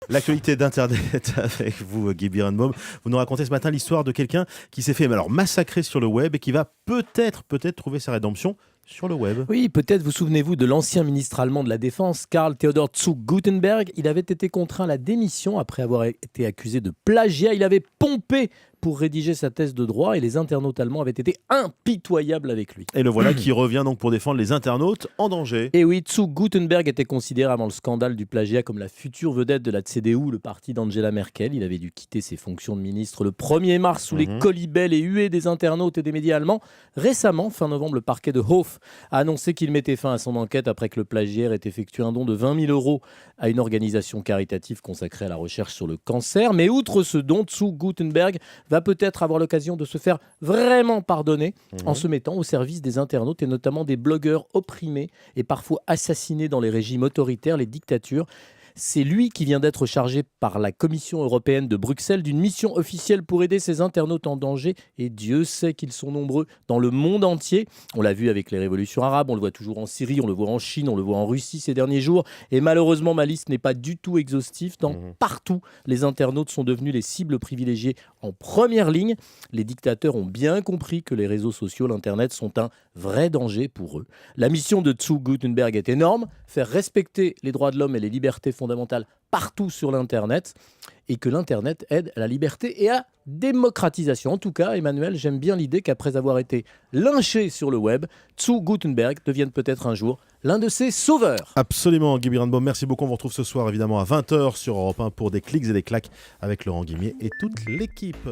L'actualité d'Internet avec vous, Guy Birenbaum. Vous nous racontez ce matin l'histoire de quelqu'un qui s'est fait massacrer sur le web et qui va peut-être trouver sa rédemption sur le web. Oui, peut-être vous souvenez-vous de l'ancien ministre allemand de la Défense, Karl Theodor zu Guttenberg. Il avait été contraint à la démission après avoir été accusé de plagiat. Il avait pompé pour rédiger sa thèse de droit et les internautes allemands avaient été impitoyables avec lui. Et le voilà qui revient donc pour défendre les internautes en danger. Et oui, zu Guttenberg était considéré avant le scandale du plagiat comme la future vedette de la CDU, le parti d'Angela Merkel. Il avait dû quitter ses fonctions de ministre le 1er mars sous les colibelles et huées des internautes et des médias allemands. Récemment, fin novembre, le parquet de Hof a annoncé qu'il mettait fin à son enquête après que le plagiaire ait effectué un don de 20 000 euros à une organisation caritative consacrée à la recherche sur le cancer. Mais outre ce don, zu Guttenberg va peut-être avoir l'occasion de se faire vraiment pardonner en se mettant au service des internautes et notamment des blogueurs opprimés et parfois assassinés dans les régimes autoritaires, les dictatures. C'est lui qui vient d'être chargé par la Commission européenne de Bruxelles d'une mission officielle pour aider ces internautes en danger. Et Dieu sait qu'ils sont nombreux dans le monde entier. On l'a vu avec les révolutions arabes, on le voit toujours en Syrie, on le voit en Chine, on le voit en Russie ces derniers jours. Et malheureusement, ma liste n'est pas du tout exhaustive. Partout, les internautes sont devenus les cibles privilégiées en première ligne. Les dictateurs ont bien compris que les réseaux sociaux, l'Internet, sont un vrai danger pour eux. La mission de zu Guttenberg est énorme, faire respecter les droits de l'homme et les libertés fondamentales partout sur l'Internet et que l'Internet aide à la liberté et à la démocratisation. En tout cas, Emmanuel, j'aime bien l'idée qu'après avoir été lynché sur le web, zu Guttenberg devienne peut-être un jour l'un de ses sauveurs. Absolument, Guy Birenbaum. Merci beaucoup. On vous retrouve ce soir évidemment à 20h sur Europe 1 pour des clics et des claques avec Laurent Guimier et toute l'équipe.